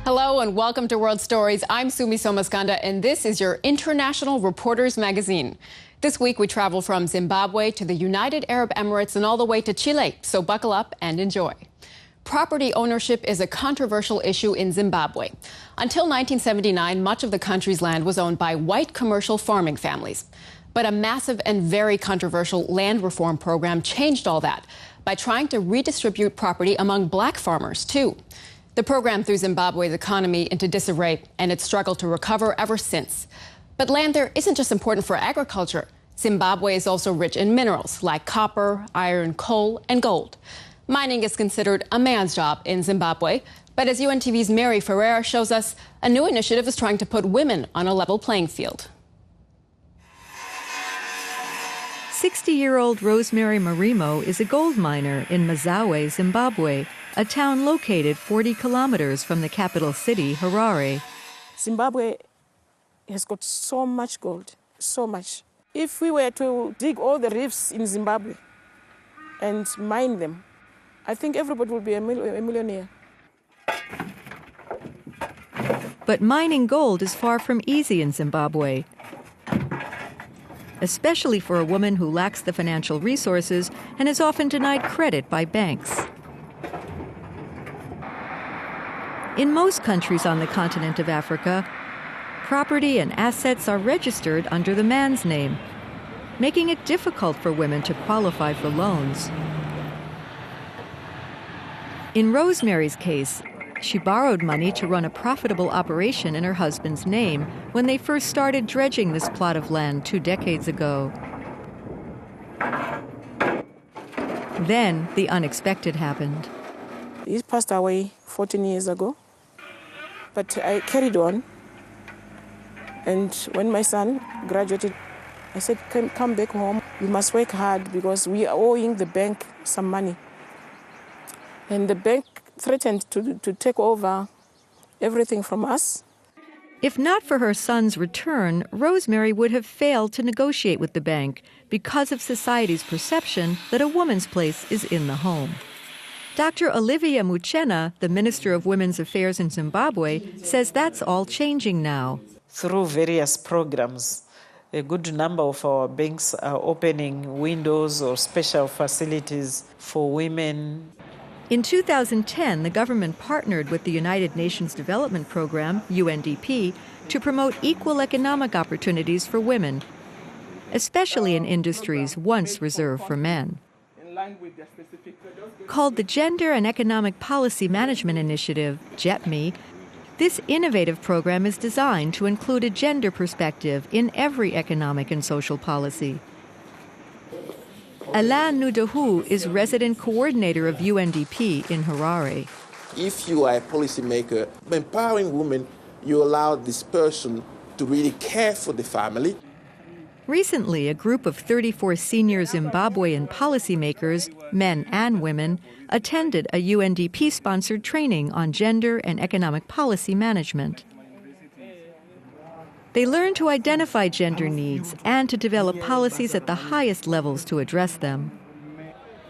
Hello and welcome to World Stories. I'm Sumi Somaskanda and this is your International Reporters Magazine. This week we travel from Zimbabwe to the United Arab Emirates and all the way to Chile, so buckle up and enjoy. Property ownership is a controversial issue in Zimbabwe. Until 1979, much of the country's land was owned by white commercial farming families. But a massive and very controversial land reform program changed all that by trying to redistribute property among black farmers, too. The program threw Zimbabwe's economy into disarray, and it's struggled to recover ever since. But land there isn't just important for agriculture. Zimbabwe is also rich in minerals like copper, iron, coal, and gold. Mining is considered a man's job in Zimbabwe, but as UNTV's Mary Ferreira shows us, a new initiative is trying to put women on a level playing field. 60-year-old Rosemary Marimo is a gold miner in Mazawe, Zimbabwe, a town located 40 kilometers from the capital city, Harare. Zimbabwe has got so much gold, so much. If we were to dig all the reefs in Zimbabwe and mine them, I think everybody would be a millionaire. But mining gold is far from easy in Zimbabwe, especially for a woman who lacks the financial resources and is often denied credit by banks. In most countries on the continent of Africa, property and assets are registered under the man's name, making it difficult for women to qualify for loans. In Rosemary's case, she borrowed money to run a profitable operation in her husband's name when they first started dredging this plot of land 2 decades ago. Then the unexpected happened. He passed away 14 years ago, but I carried on. And when my son graduated, I said, come back home. You must work hard because we are owing the bank some money. And the bank threatened to take over everything from us. If not for her son's return, Rosemary would have failed to negotiate with the bank because of society's perception that a woman's place is in the home. Dr. Olivia Muchena, the Minister of Women's Affairs in Zimbabwe, says that's all changing now. Through various programs, a good number of our banks are opening windows or special facilities for women. In 2010, the government partnered with the United Nations Development Program, UNDP, to promote equal economic opportunities for women, especially in industries once reserved for men. Called the Gender and Economic Policy Management Initiative, GEPMI, this innovative program is designed to include a gender perspective in every economic and social policy. Alain Nudahu is resident coordinator of UNDP in Harare. If you are a policymaker, empowering women, you allow this person to really care for the family. Recently, a group of 34 senior Zimbabwean policymakers, men and women, attended a UNDP-sponsored training on gender and economic policy management. They learned to identify gender needs and to develop policies at the highest levels to address them.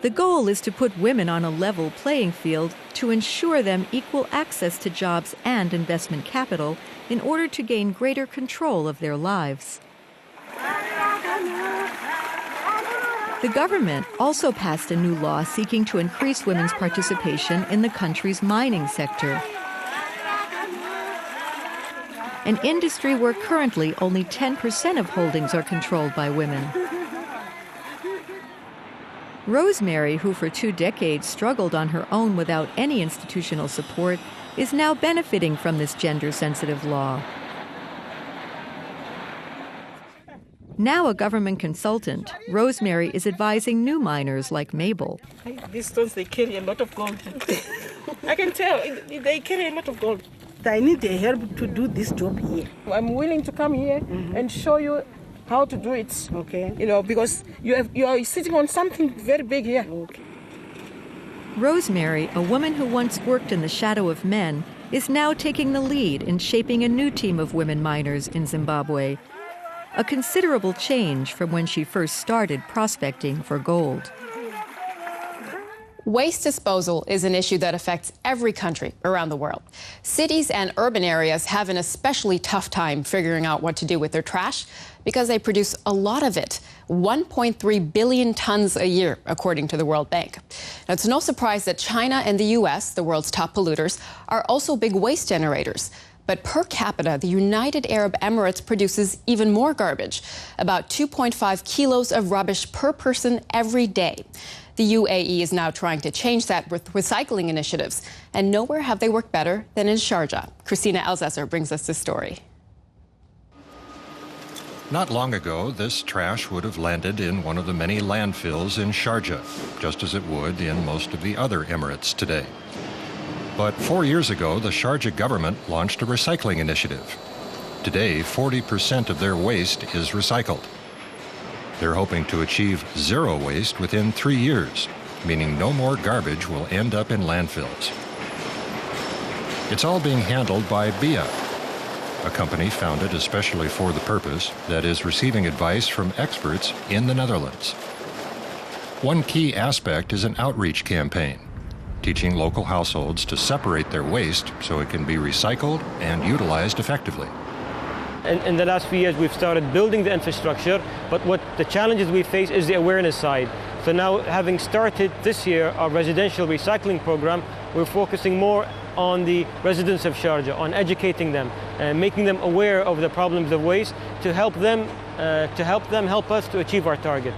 The goal is to put women on a level playing field to ensure them equal access to jobs and investment capital in order to gain greater control of their lives. The government also passed a new law seeking to increase women's participation in the country's mining sector, an industry where currently only 10% of holdings are controlled by women. Rosemary, who for 2 decades struggled on her own without any institutional support, is now benefiting from this gender-sensitive law. Now a government consultant, Rosemary is advising new miners like Mabel. These stones, they carry a lot of gold. I can tell, they carry a lot of gold. I need the help to do this job here. I'm willing to come here and show you how to do it. Okay. You know, because you are sitting on something very big here. Okay. Rosemary, a woman who once worked in the shadow of men, is now taking the lead in shaping a new team of women miners in Zimbabwe. A considerable change from when she first started prospecting for gold. Waste disposal is an issue that affects every country around the world. Cities and urban areas have an especially tough time figuring out what to do with their trash because they produce a lot of it, 1.3 billion tons a year, according to the World Bank. Now, it's no surprise that China and the U.S., the world's top polluters, are also big waste generators. But per capita, the United Arab Emirates produces even more garbage, about 2.5 kilos of rubbish per person every day. The UAE is now trying to change that with recycling initiatives, and nowhere have they worked better than in Sharjah. Christina Elsässer brings us this story. Not long ago, this trash would have landed in one of the many landfills in Sharjah, just as it would in most of the other Emirates today. But 4 years ago, the Sharjah government launched a recycling initiative. Today, 40% of their waste is recycled. They're hoping to achieve zero waste within 3 years, meaning no more garbage will end up in landfills. It's all being handled by BIA, a company founded especially for the purpose that is receiving advice from experts in the Netherlands. One key aspect is an outreach campaign, teaching local households to separate their waste so it can be recycled and utilized effectively. In the last few years, we've started building the infrastructure, but what the challenges we face is the awareness side. So now, having started this year our residential recycling program, we're focusing more on the residents of Sharjah, on educating them, and making them aware of the problems of waste to help them help us to achieve our target.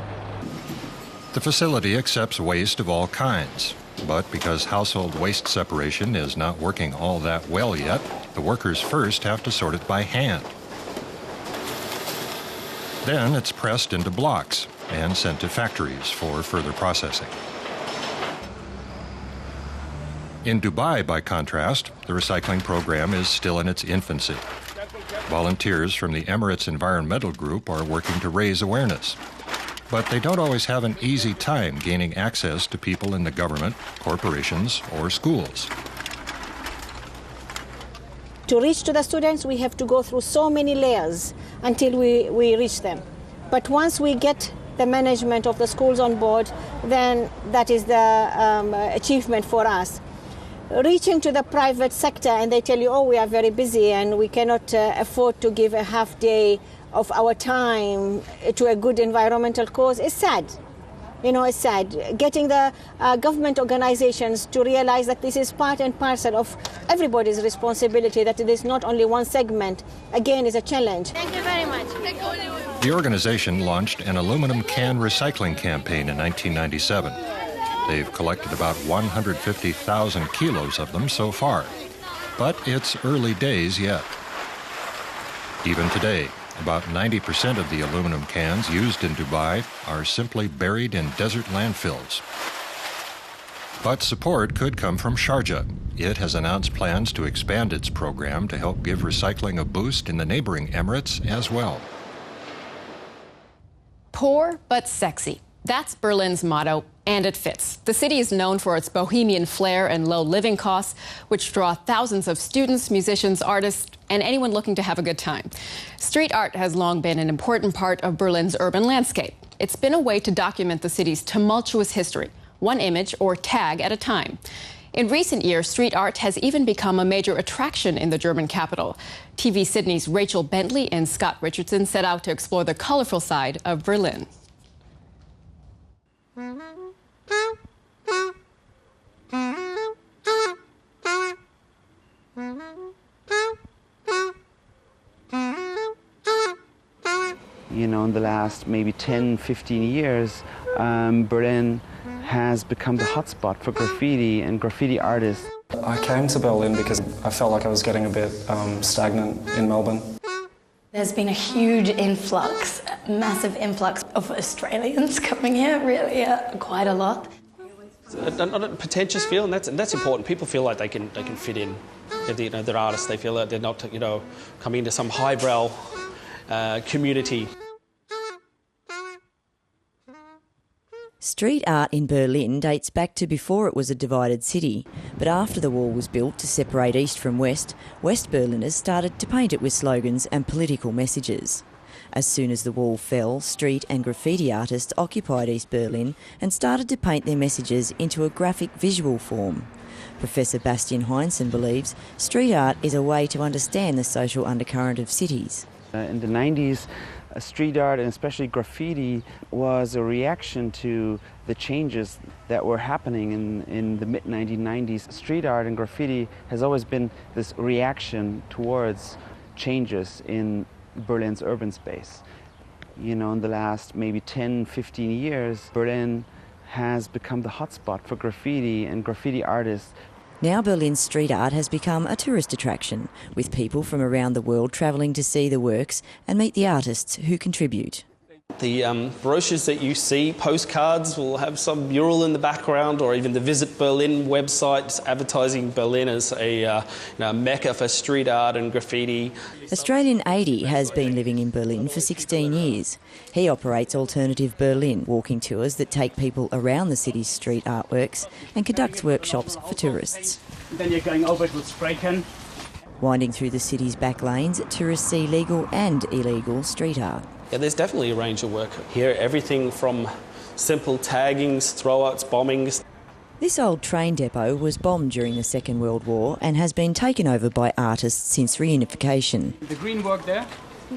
The facility accepts waste of all kinds, but because household waste separation is not working all that well yet, the workers first have to sort it by hand. Then it's pressed into blocks and sent to factories for further processing. In Dubai, by contrast, the recycling program is still in its infancy. Volunteers from the Emirates Environmental Group are working to raise awareness. But they don't always have an easy time gaining access to people in the government, corporations, or schools. To reach to the students, we have to go through so many layers until we reach them. But once we get the management of the schools on board, then that is the achievement for us. Reaching to the private sector and they tell you, oh, we are very busy and we cannot afford to give a half day of our time to a good environmental cause is sad. You know, it's sad. Getting the government organizations to realize that this is part and parcel of everybody's responsibility, that it is not only one segment, again, is a challenge. Thank you very much. The organization launched an aluminum can recycling campaign in 1997. They've collected about 150,000 kilos of them so far. But it's early days yet. Even today, about 90% of the aluminum cans used in Dubai are simply buried in desert landfills. But support could come from Sharjah. It has announced plans to expand its program to help give recycling a boost in the neighboring Emirates as well. Poor but sexy. That's Berlin's motto, and it fits. The city is known for its bohemian flair and low living costs, which draw thousands of students, musicians, artists, and anyone looking to have a good time. Street art has long been an important part of Berlin's urban landscape. It's been a way to document the city's tumultuous history, one image or tag at a time. In recent years, street art has even become a major attraction in the German capital. TV Sydney's Rachel Bentley and Scott Richardson set out to explore the colorful side of Berlin. You know, in the last maybe 10, 15 years, Berlin has become the hotspot for graffiti and graffiti artists. I came to Berlin because I felt like I was getting a bit stagnant in Melbourne. There's been a huge influx, massive influx of Australians coming here, really, quite a lot. Not a pretentious feeling, that's important. People feel like they can fit in. They're artists, they feel that they're not, coming into some highbrow community. Street art in Berlin dates back to before it was a divided city, but after the wall was built to separate east from west, West Berliners started to paint it with slogans and political messages. As soon as the wall fell, street and graffiti artists occupied East Berlin and started to paint their messages into a graphic visual form. Professor Bastian Heinzen believes street art is a way to understand the social undercurrent of cities. In the 90s, street art and especially graffiti was a reaction to the changes that were happening in the mid-1990s. Street art and graffiti has always been this reaction towards changes in Berlin's urban space. You know, in the last maybe 10, 15 years, Berlin has become the hotspot for graffiti and graffiti artists. Now Berlin's street art has become a tourist attraction, with people from around the world travelling to see the works and meet the artists who contribute. The brochures that you see, postcards, will have some mural in the background, or even the Visit Berlin website advertising Berlin as a mecca for street art and graffiti. Australian 80 has been living in Berlin for 16 years. He operates Alternative Berlin, walking tours that take people around the city's street artworks and conducts workshops for tourists. Then you're going over to spray can. Winding through the city's back lanes, tourists see legal and illegal street art. Yeah, there's definitely a range of work here, everything from simple taggings, throw-outs, bombings. This old train depot was bombed during the Second World War and has been taken over by artists since reunification. The green work there,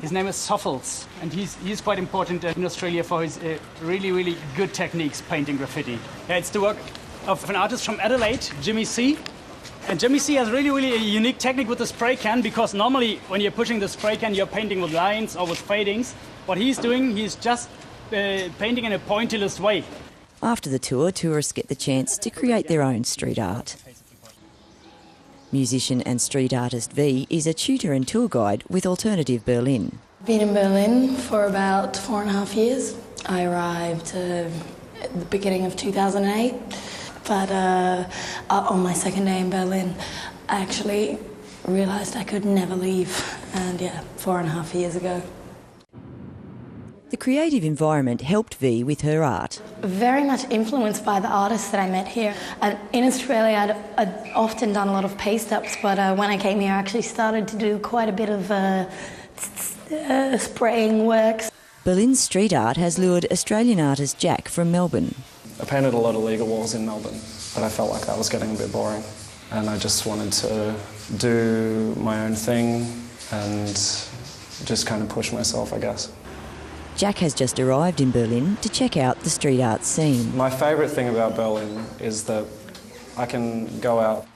his name is Soffels, and he's quite important in Australia for his really good techniques painting graffiti. Yeah, it's the work of an artist from Adelaide, Jimmy C. And Jimmy C has really a unique technique with the spray can, because normally when you're pushing the spray can, you're painting with lines or with fadings. What he's doing, he's just painting in a pointillist way. After the tour, tourists get the chance to create their own street art. Musician and street artist V is a tutor and tour guide with Alternative Berlin. Been in Berlin for about 4.5 years. I arrived at the beginning of 2008, but on my second day in Berlin, I actually realised I could never leave, and 4.5 years ago. The creative environment helped V with her art. Very much influenced by the artists that I met here. And in Australia, I'd often done a lot of paste-ups, but when I came here, I actually started to do quite a bit of spraying works. Berlin's street art has lured Australian artist Jack from Melbourne. I painted a lot of legal walls in Melbourne, but I felt like that was getting a bit boring. And I just wanted to do my own thing and just kind of push myself, I guess. Jack has just arrived in Berlin to check out the street art scene. My favourite thing about Berlin is that I can go out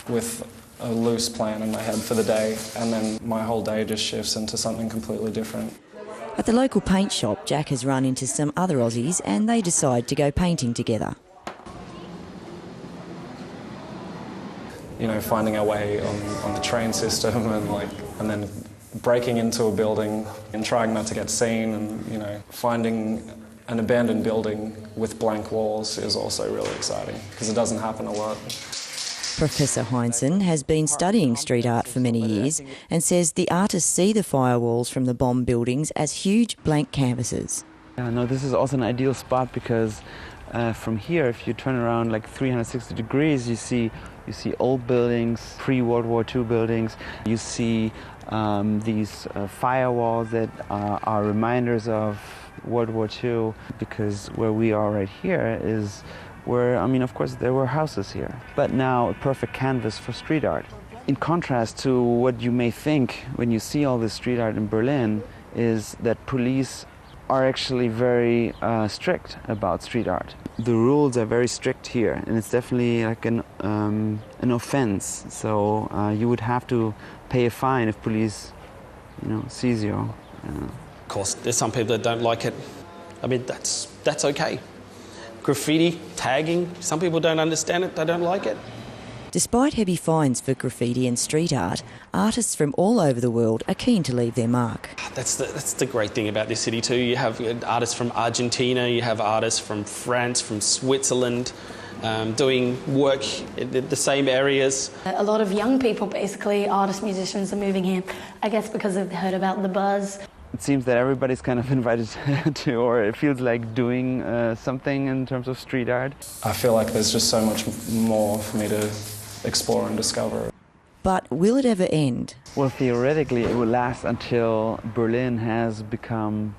with a loose plan in my head for the day, and then my whole day just shifts into something completely different. At the local paint shop, Jack has run into some other Aussies and they decide to go painting together. You know, finding our way on the train system and then breaking into a building and trying not to get seen, and, you know, finding an abandoned building with blank walls is also really exciting because it doesn't happen a lot. Professor Heinzen has been studying street art for many years and says the artists see the firewalls from the bomb buildings as huge blank canvases. No, this is also an ideal spot because from here, if you turn around like 360 degrees, you see old buildings, pre-World War II buildings. You see these firewalls that are reminders of World War II, because where we are right here is where, I mean, of course, there were houses here, but now a perfect canvas for street art. In contrast to what you may think when you see all this street art in Berlin, is that police are actually very strict about street art. The rules are very strict here, and it's definitely like an offense. So you would have to pay a fine if police, you know, sees you. Of course, there's some people that don't like it. I mean, that's okay. Graffiti, tagging, some people don't understand it, they don't like it. Despite heavy fines for graffiti and street art, artists from all over the world are keen to leave their mark. That's the great thing about this city too. You have artists from Argentina, you have artists from France, from Switzerland, doing work in the same areas. A lot of young people, basically, artists, musicians, are moving here, I guess because they've heard about the buzz. It seems that everybody's kind of invited to, or it feels like doing something in terms of street art. I feel like there's just so much more for me to explore and discover. But will it ever end? Well, theoretically, it will last until Berlin has become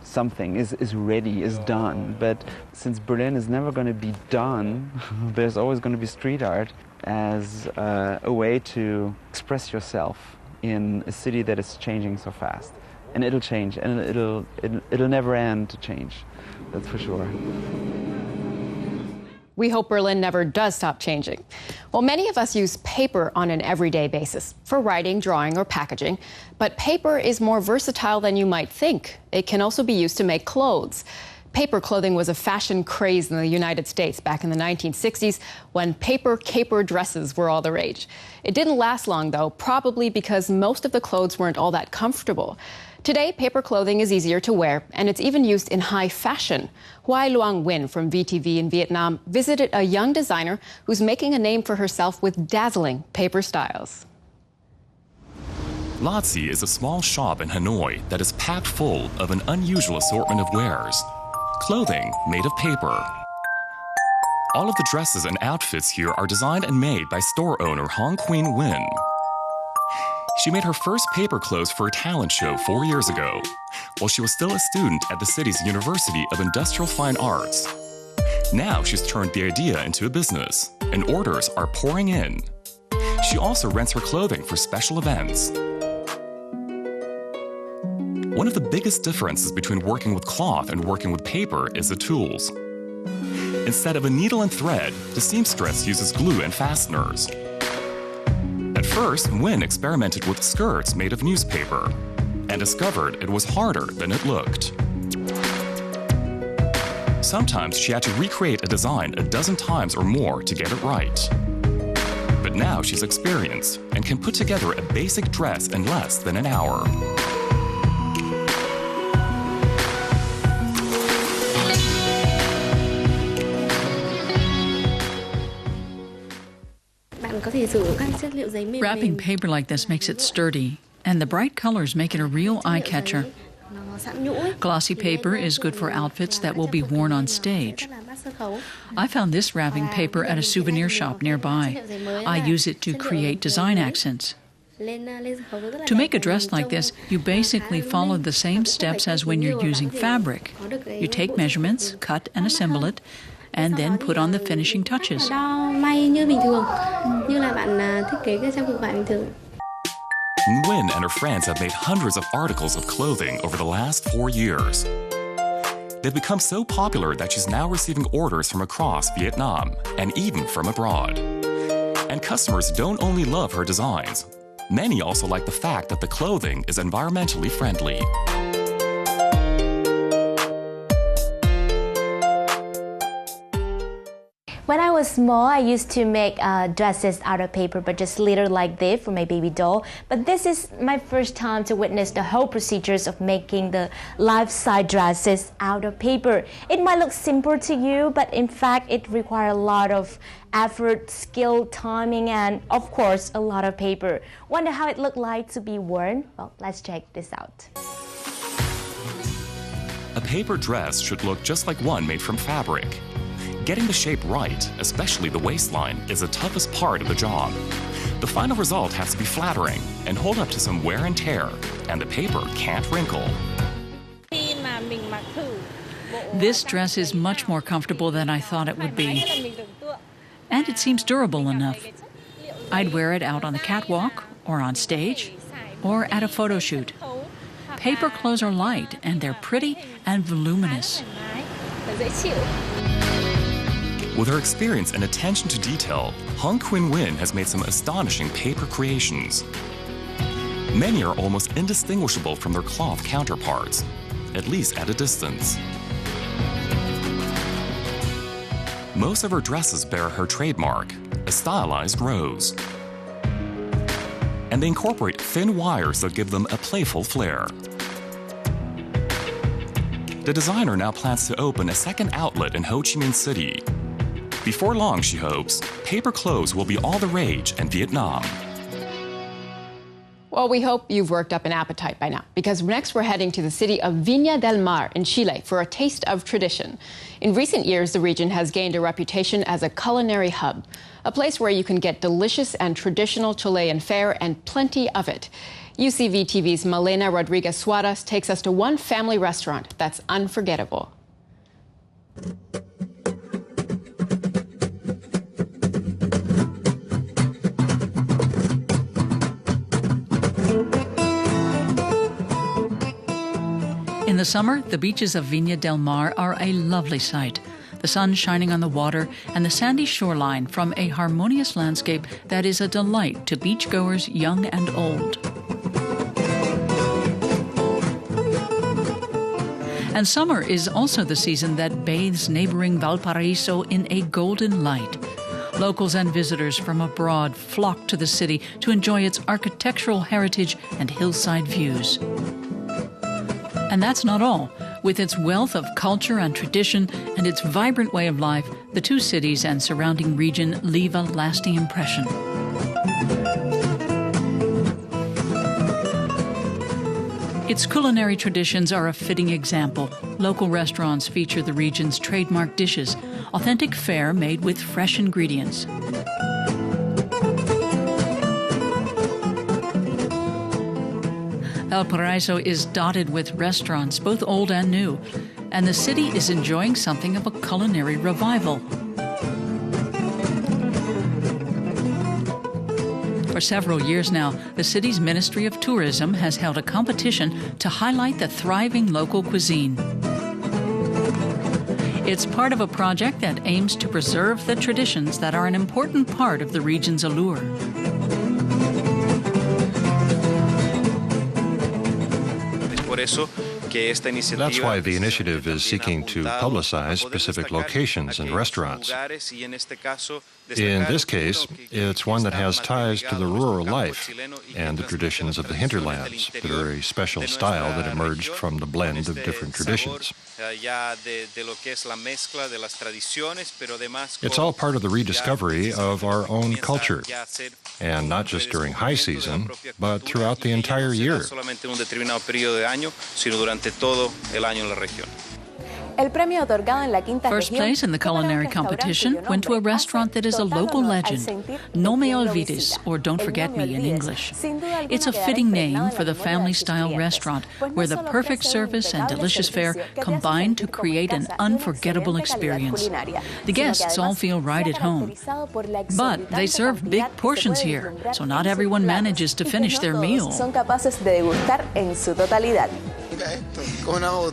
something, is ready, is done. But since Berlin is never going to be done, there's always going to be street art as a way to express yourself in a city that is changing so fast. And it'll change, and it'll never end to change. That's for sure. We hope Berlin never does stop changing. Well, many of us use paper on an everyday basis for writing, drawing, or packaging. But paper is more versatile than you might think. It can also be used to make clothes. Paper clothing was a fashion craze in the United States back in the 1960s when paper caper dresses were all the rage. It didn't last long, though, probably because most of the clothes weren't all that comfortable. Today, paper clothing is easier to wear, and it's even used in high fashion. Hoai Loan Nguyen from VTV in Vietnam visited a young designer who's making a name for herself with dazzling paper styles. Latzi is a small shop in Hanoi that is packed full of an unusual assortment of wares. Clothing made of paper. All of the dresses and outfits here are designed and made by store owner Hong Queen Nguyen. She made her first paper clothes for a talent show 4 years ago, while she was still a student at the city's University of Industrial Fine Arts. Now she's turned the idea into a business, and orders are pouring in. She also rents her clothing for special events. One of the biggest differences between working with cloth and working with paper is the tools. Instead of a needle and thread, the seamstress uses glue and fasteners. At first, Nguyen experimented with skirts made of newspaper and discovered it was harder than it looked. Sometimes she had to recreate a design a dozen times or more to get it right. But now she's experienced and can put together a basic dress in less than an hour. Wrapping paper like this makes it sturdy, and the bright colors make it a real eye-catcher. Glossy paper is good for outfits that will be worn on stage. I found this wrapping paper at a souvenir shop nearby. I use it to create design accents. To make a dress like this, you basically follow the same steps as when you're using fabric. You take measurements, cut and assemble it, and then put on the finishing touches. Nguyen and her friends have made hundreds of articles of clothing over the last 4 years. They've become so popular that she's now receiving orders from across Vietnam and even from abroad. And customers don't only love her designs. Many also like the fact that the clothing is environmentally friendly. When I was small, I used to make dresses out of paper, but just little like this for my baby doll. But this is my first time to witness the whole procedures of making the life-size dresses out of paper. It might look simple to you, but in fact, it requires a lot of effort, skill, timing, and of course, a lot of paper. Wonder how it looked like to be worn? Well, let's check this out. A paper dress should look just like one made from fabric. Getting the shape right, especially the waistline, is the toughest part of the job. The final result has to be flattering and hold up to some wear and tear, and the paper can't wrinkle. This dress is much more comfortable than I thought it would be. And it seems durable enough. I'd wear it out on the catwalk, or on stage, or at a photo shoot. Paper clothes are light, and they're pretty and voluminous. With her experience and attention to detail, Hong Queen Nguyen has made some astonishing paper creations. Many are almost indistinguishable from their cloth counterparts, at least at a distance. Most of her dresses bear her trademark, a stylized rose. And they incorporate thin wires that give them a playful flair. The designer now plans to open a second outlet in Ho Chi Minh City. Before long, she hopes, paper clothes will be all the rage in Vietnam. Well, we hope you've worked up an appetite by now, because next we're heading to the city of Viña del Mar in Chile for a taste of tradition. In recent years, the region has gained a reputation as a culinary hub, a place where you can get delicious and traditional Chilean fare and plenty of it. UCV TV's Malena Rodriguez Suarez takes us to one family restaurant that's unforgettable. In the summer, the beaches of Viña del Mar are a lovely sight. The sun shining on the water and the sandy shoreline form a harmonious landscape that is a delight to beachgoers young and old. And summer is also the season that bathes neighboring Valparaiso in a golden light. Locals and visitors from abroad flock to the city to enjoy its architectural heritage and hillside views. And that's not all. With its wealth of culture and tradition and its vibrant way of life, the two cities and surrounding region leave a lasting impression. Its culinary traditions are a fitting example. Local restaurants feature the region's trademark dishes, authentic fare made with fresh ingredients. Valparaiso is dotted with restaurants, both old and new, and the city is enjoying something of a culinary revival. For several years now, the city's Ministry of Tourism has held a competition to highlight the thriving local cuisine. It's part of a project that aims to preserve the traditions that are an important part of the region's allure. That's why the initiative is seeking to publicize specific locations and restaurants. In this case, it's one that has ties to the rural life and the traditions of the hinterlands, the very special style that emerged from the blend of different traditions. It's all part of the rediscovery of our own culture, and not just during high season, but throughout the entire year. First place in the culinary competition went to a restaurant that is a local legend, No Me Olvides, or Don't Forget Me in English. It's a fitting name for the family-style restaurant where the perfect service and delicious fare combine to create an unforgettable experience. The guests all feel right at home. But they serve big portions here, so not everyone manages to finish their meal.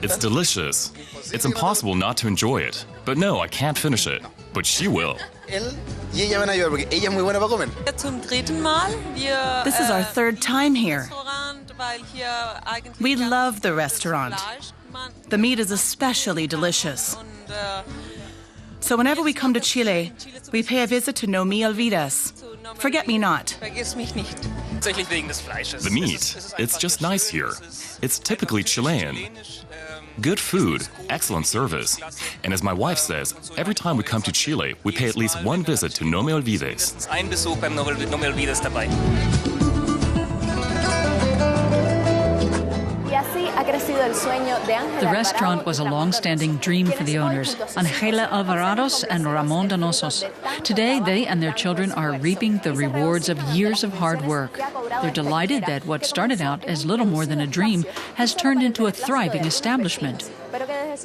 It's delicious. It's impossible not to enjoy it. But no, I can't finish it. But she will. This is our third time here. We love the restaurant. The meat is especially delicious. So whenever we come to Chile, we pay a visit to No Me Olvides. Forget me not. The meat, it's just nice here. It's typically Chilean. Good food, excellent service. And as my wife says, every time we come to Chile, we pay at least one visit to No Me Olvides. The restaurant was a long-standing dream for the owners, Angela Alvarados and Ramon Donosos. Today, they and their children are reaping the rewards of years of hard work. They're delighted that what started out as little more than a dream has turned into a thriving establishment.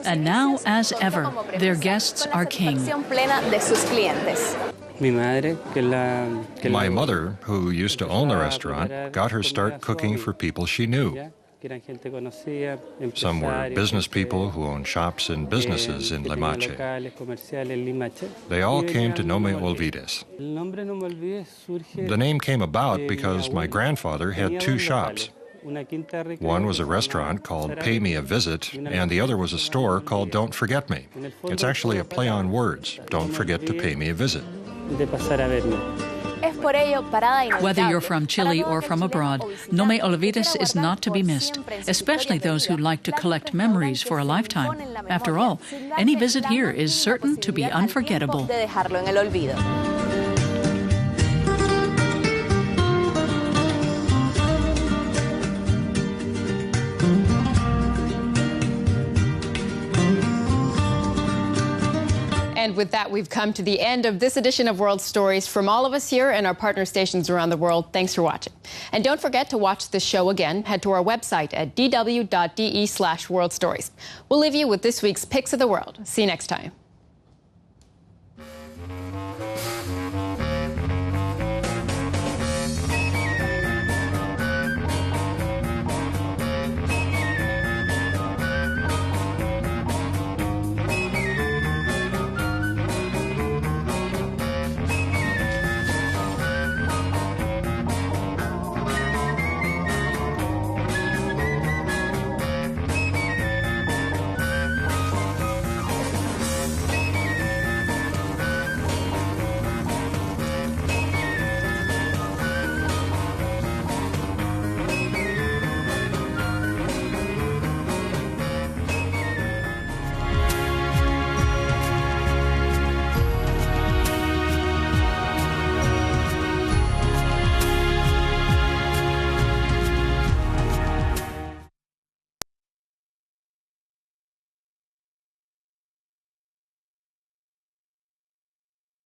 And now, as ever, their guests are king. My mother, who used to own the restaurant, got her start cooking for people she knew. Some were business people who owned shops and businesses in Limache. They all came to No Me Olvides. The name came about because my grandfather had two shops. One was a restaurant called Pay Me a Visit, and the other was a store called Don't Forget Me. It's actually a play on words, don't forget to pay me a visit. Whether you're from Chile or from abroad, No Me Olvides is not to be missed, especially those who like to collect memories for a lifetime. After all, any visit here is certain to be unforgettable. And with that, we've come to the end of this edition of World Stories. From all of us here and our partner stations around the world, thanks for watching. And don't forget to watch this show again. Head to our website at dw.de/worldstories. We'll leave you with this week's Picks of the World. See you next time.